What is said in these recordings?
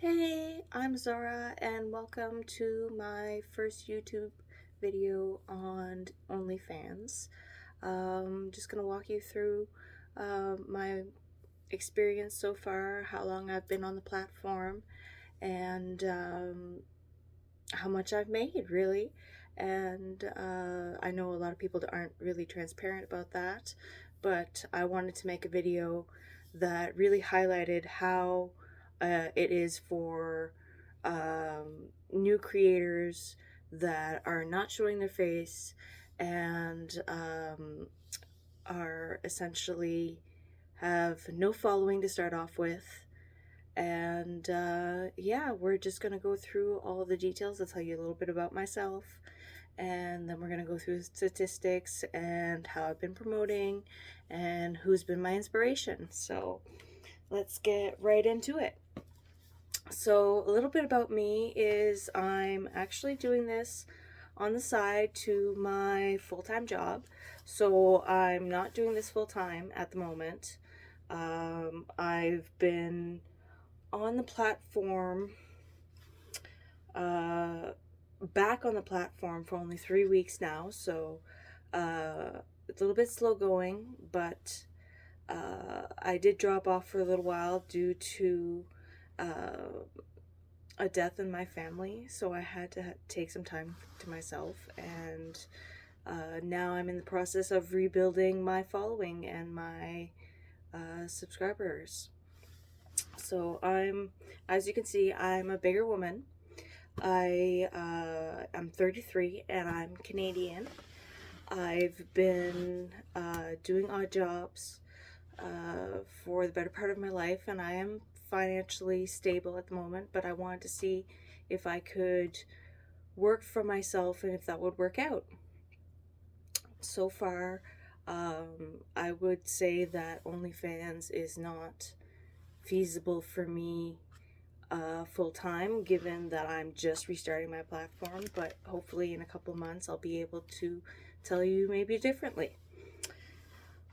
Hey, I'm Zora and welcome to my first YouTube video on OnlyFans. Just gonna walk you through my experience so far, how long I've been on the platform, and how much I've made, really. And I know a lot of people aren't really transparent about that, but I wanted to make a video that really highlighted how it is for new creators that are not showing their face and are essentially have no following to start off with. And yeah, we're just going to go through all of the details. I'll tell you a little bit about myself, and then we're going to go through statistics and how I've been promoting and who's been my inspiration. So let's get right into it. So a little bit about me is I'm actually doing this on the side to my full-time job. So I'm not doing this full-time at the moment. I've been on the platform, back on the platform for only 3 weeks now, so it's a little bit slow going, but I did drop off for a little while due to a death in my family, so I had to take some time to myself, and now I'm in the process of rebuilding my following and my subscribers. So as you can see, I'm a bigger woman. I'm 33 and I'm Canadian. I've been doing odd jobs for the better part of my life, and I am financially stable at the moment, but I wanted to see if I could work for myself and if that would work out. So far, I would say that OnlyFans is not feasible for me full-time, given that I'm just restarting my platform, but hopefully in a couple of months I'll be able to tell you maybe differently.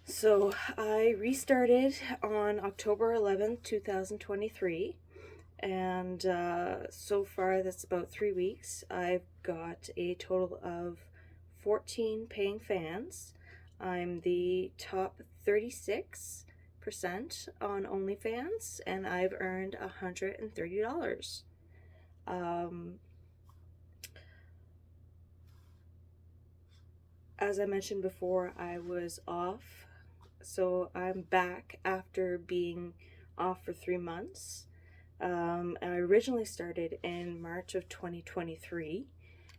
So I restarted on October 11th, 2023, and so far that's about 3 weeks. I've got a total of 14 paying fans. I'm the top 36% on OnlyFans, and I've earned $130. As I mentioned before, I was off, so I'm back after being off for 3 months. I originally started in March of 2023,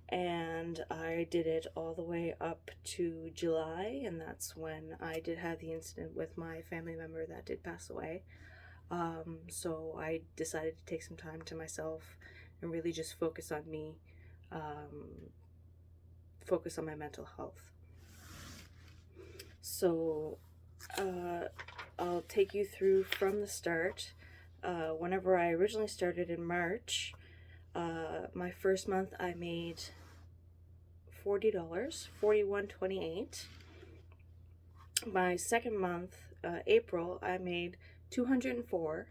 and I did it all the way up to July, and that's when I did have the incident with my family member that did pass away. So I decided to take some time to myself and really just focus on me, focus on my mental health. So I'll take you through from the start. Whenever I originally started in March, my first month I made $40, $41.28. My second month, April, I made $204.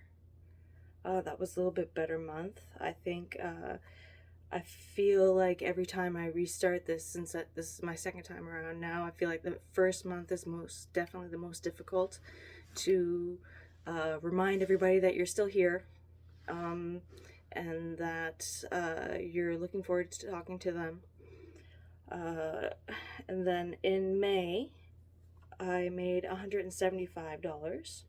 That was a little bit better month. I think I feel like every time I restart this, since this is my second time around now, I feel like the first month is most definitely the most difficult to remind everybody that you're still here, and that you're looking forward to talking to them. And then in May, I made $175.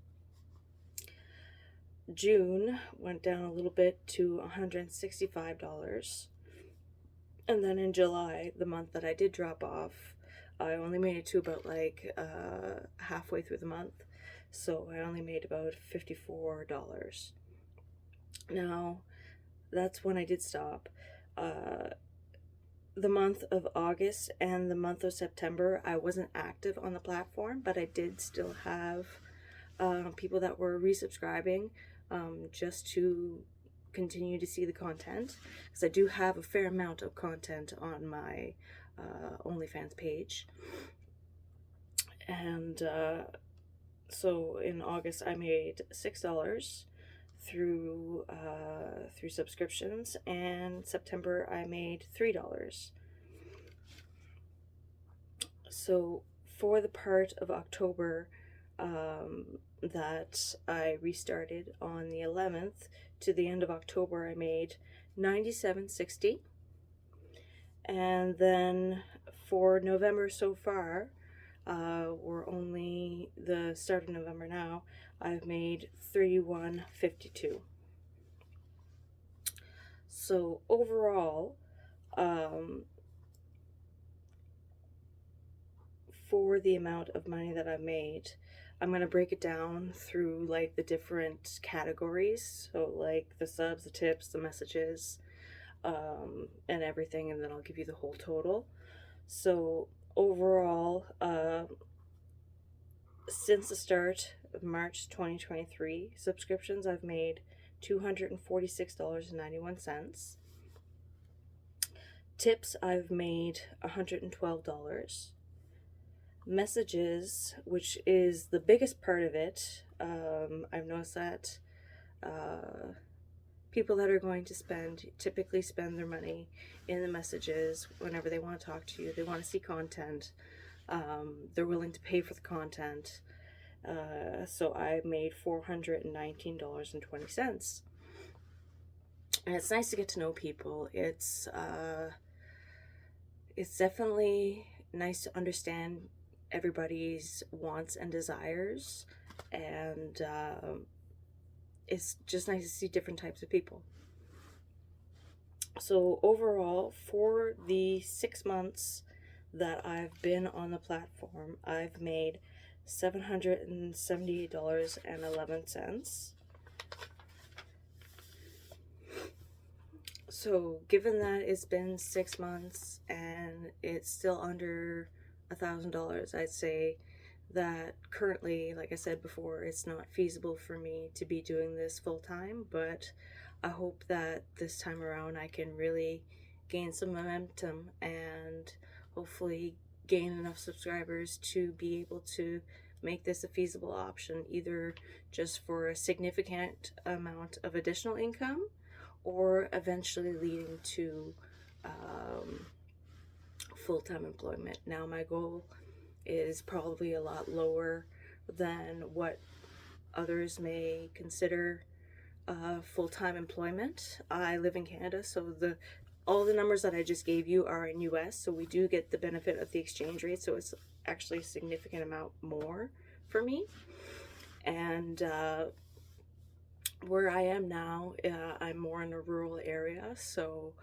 June went down a little bit to $165. And then in July, the month that I did drop off, I only made it to about like halfway through the month. So I only made about $54. Now, that's when I did stop. The month of August and the month of September, I wasn't active on the platform, but I did still have people that were resubscribing just to continue to see the content, because I do have a fair amount of content on my OnlyFans page. And so in August I made $6 through through subscriptions, and September I made $3. So for the part of October that I restarted on the 11th to the end of October, I made $97.60. And then for November so far, we're only the start of November now, I've made $31.52. So overall, for the amount of money that I've made, I'm going to break it down through like the different categories. So like the subs, the tips, the messages, and everything, and then I'll give you the whole total. So overall, since the start of March 2023, subscriptions I've made $246.91. Tips I've made $112. Messages, which is the biggest part of it, I've noticed that people that are going to typically spend their money in the messages whenever they want to talk to you. They want to see content. They're willing to pay for the content. So I made $419.20. And it's nice to get to know people. It's definitely nice to understand everybody's wants and desires, and it's just nice to see different types of people. So overall, for the 6 months that I've been on the platform, I've made $778.11. So given that it's been 6 months and it's still under $1,000, I'd say that currently, like I said before, it's not feasible for me to be doing this full time, but I hope that this time around I can really gain some momentum and hopefully gain enough subscribers to be able to make this a feasible option, either just for a significant amount of additional income or eventually leading to full-time employment. Now my goal is probably a lot lower than what others may consider full-time employment. I live in Canada, so all the numbers that I just gave you are in US, so we do get the benefit of the exchange rate, so it's actually a significant amount more for me. And where I am now, I'm more in a rural area, so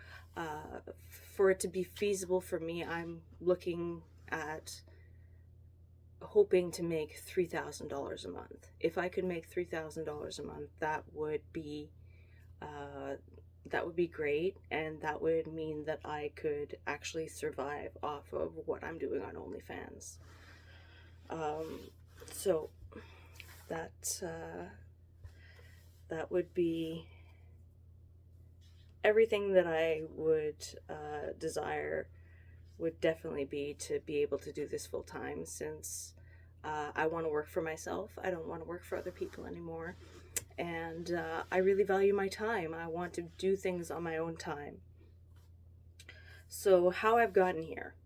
for it to be feasible for me, I'm looking at hoping to make $3,000 a month. If I could make $3,000 a month, that would be great, and that would mean that I could actually survive off of what I'm doing on OnlyFans. So that would be everything that I would desire. Would definitely be to be able to do this full time, since I want to work for myself. I don't want to work for other people anymore, and I really value my time. I want to do things on my own time. So how I've gotten here.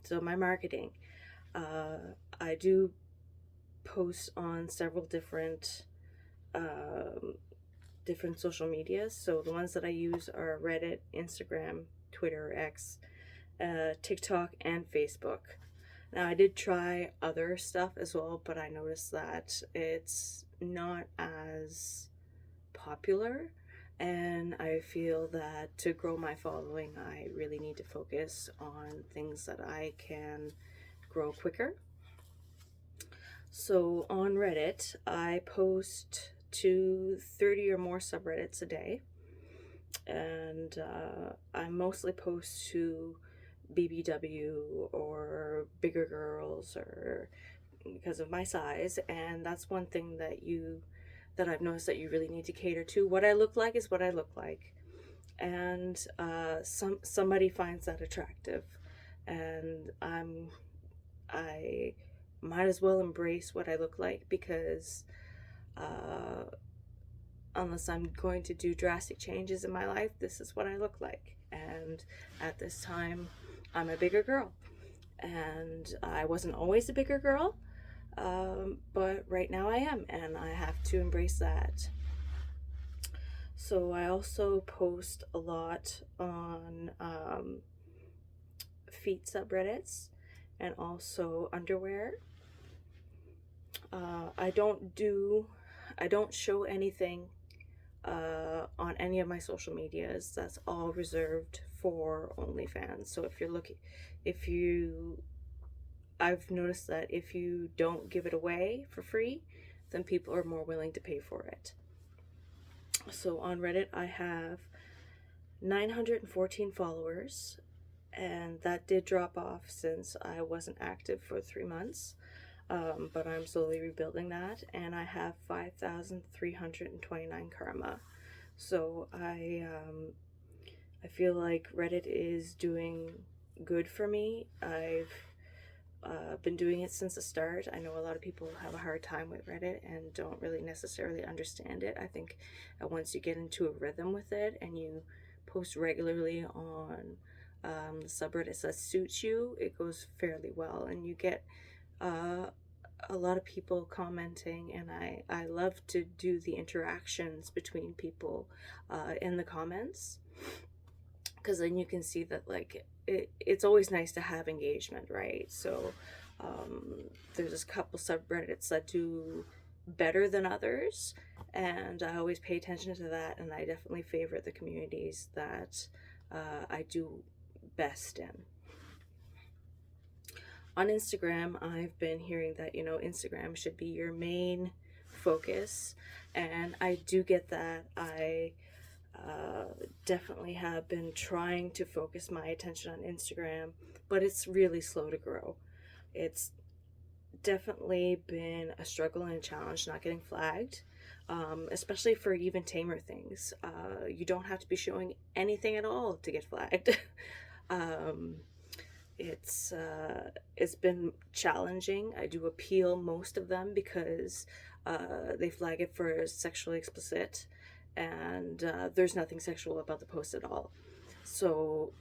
So my marketing. I do post on several different social medias. So the ones that I use are Reddit, Instagram, Twitter, X, TikTok, and Facebook. Now I did try other stuff as well, but I noticed that it's not as popular, and I feel that to grow my following I really need to focus on things that I can grow quicker. So on Reddit, I post to 30 or more subreddits a day, and I mostly post to BBW or bigger girls, or because of my size, and that's one thing that I've noticed that you really need to cater to. What I look like is what I look like, and somebody finds that attractive, and I might as well embrace what I look like, because unless I'm going to do drastic changes in my life, this is what I look like. And at this time, I'm a bigger girl. And I wasn't always a bigger girl, but right now I am, and I have to embrace that. So I also post a lot on feet subreddits and also underwear. I don't show anything on any of my social medias. That's all reserved for OnlyFans. So I've noticed that if you don't give it away for free, then people are more willing to pay for it. So on Reddit, I have 914 followers, and that did drop off since I wasn't active for 3 months. But I'm slowly rebuilding that, and I have 5,329 karma. So I feel like Reddit is doing good for me. I've been doing it since the start. I know a lot of people have a hard time with Reddit and don't really necessarily understand it. I think once you get into a rhythm with it and you post regularly on the subreddits that suits you, it goes fairly well, and you get a lot of people commenting, and I love to do the interactions between people in the comments, because then you can see that like it's always nice to have engagement, right? So there's a couple subreddits that do better than others, and I always pay attention to that, and I definitely favorite the communities that I do best in. On Instagram, I've been hearing that, Instagram should be your main focus, and I do get that. I definitely have been trying to focus my attention on Instagram, but it's really slow to grow. It's definitely been a struggle and a challenge not getting flagged, especially for even tamer things. You don't have to be showing anything at all to get flagged. It's been challenging. I do appeal most of them because they flag it for sexually explicit, and there's nothing sexual about the post at all. So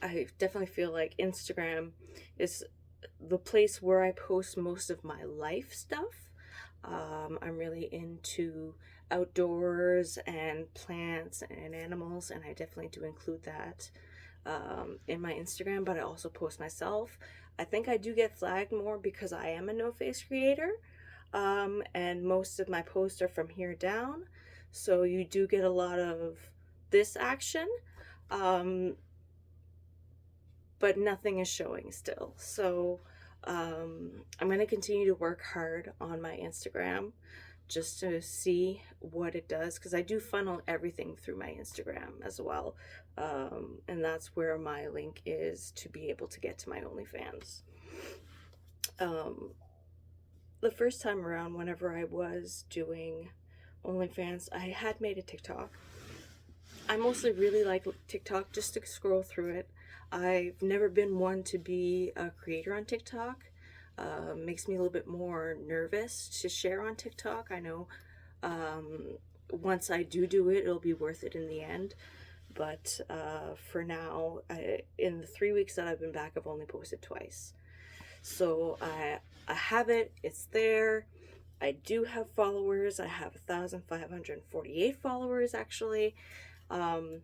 I definitely feel like Instagram is the place where I post most of my life stuff. I'm really into outdoors and plants and animals, and I definitely do include that in my Instagram, but I also post myself. I think I do get flagged more because I am a no-face creator, and most of my posts are from here down, so you do get a lot of this action, but nothing is showing still. So I'm going to continue to work hard on my Instagram just to see what it does, because I do funnel everything through my Instagram as well, and that's where my link is to be able to get to my OnlyFans. The first time around, whenever I was doing OnlyFans, I had made a TikTok. I mostly really like TikTok just to scroll through it. I've never been one to be a creator on TikTok. Makes me a little bit more nervous to share on TikTok. I know once I do it, it'll be worth it in the end. But for now, in the 3 weeks that I've been back, I've only posted twice. So I have it. It's there. I do have followers. I have 1,548 followers actually. And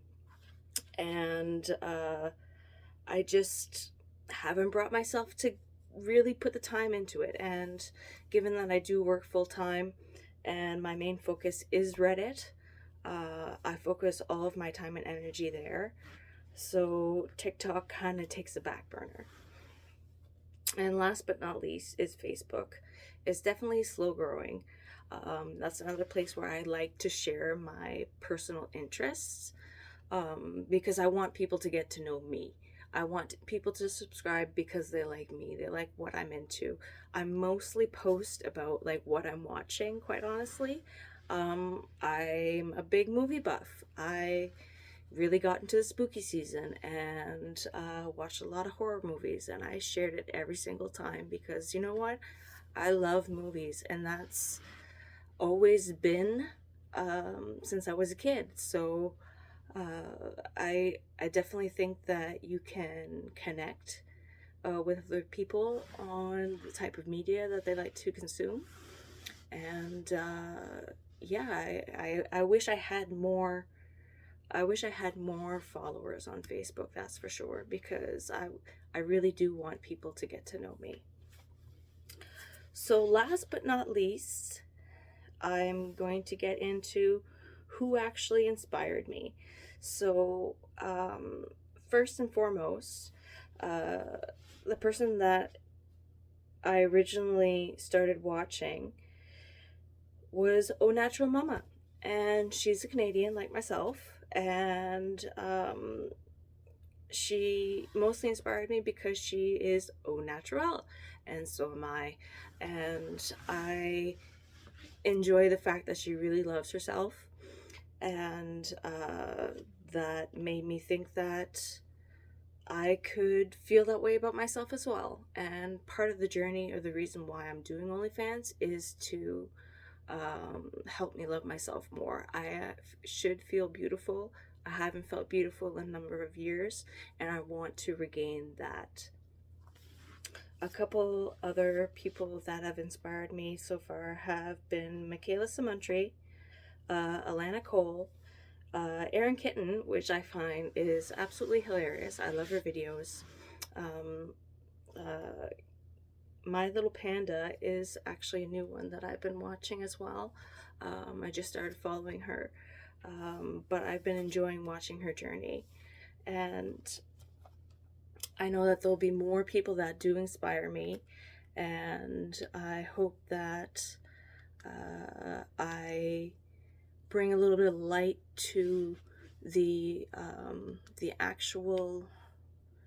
I just haven't brought myself to really put the time into it. And given that I do work full time and my main focus is Reddit, I focus all of my time and energy there. So TikTok kind of takes a back burner. And last but not least is Facebook. It's definitely slow growing. That's another place where I like to share my personal interests, because I want people to get to know me. I want people to subscribe because they like me. They like what I'm into. I mostly post about like what I'm watching, quite honestly. I'm a big movie buff. I really got into the spooky season and watched a lot of horror movies, and I shared it every single time because you know what? I love movies, and that's always been since I was a kid. So I definitely think that you can connect with other people on the type of media that they like to consume. And yeah, I wish I had more. I wish I had more followers on Facebook, that's for sure, because I really do want people to get to know me. So last but not least, I'm going to get into who actually inspired me. So first and foremost, uh, the person that I originally started watching was Au Natural Mama. And she's a Canadian like myself. And she mostly inspired me because she is au naturel, and so am I. And I enjoy the fact that she really loves herself. And that made me think that I could feel that way about myself as well. And part of the journey, or the reason why I'm doing OnlyFans, is to help me love myself more. I should feel beautiful. I haven't felt beautiful in a number of years, and I want to regain that. A couple other people that have inspired me so far have been Michaela Samuntry, Alana Cole, Erin Kitten, which I find is absolutely hilarious. I love her videos. Um, uh, My Little Panda is actually a new one that I've been watching as well. I just started following her, but I've been enjoying watching her journey. And I know that there'll be more people that do inspire me, and I hope that I bring a little bit of light to the actual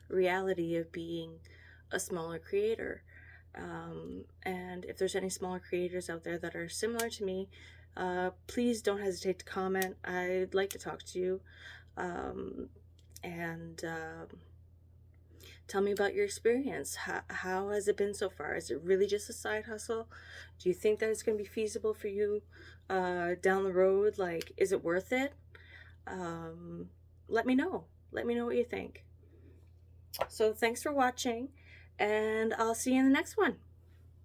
reality of being a smaller creator. And if there's any smaller creators out there that are similar to me, please don't hesitate to comment. I'd like to talk to you. And tell me about your experience. How has it been so far? Is it really just a side hustle? Do you think that it's going to be feasible for you down the road? Like, is it worth it? Let me know. Let me know what you think. So thanks for watching, and I'll see you in the next one.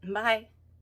Bye.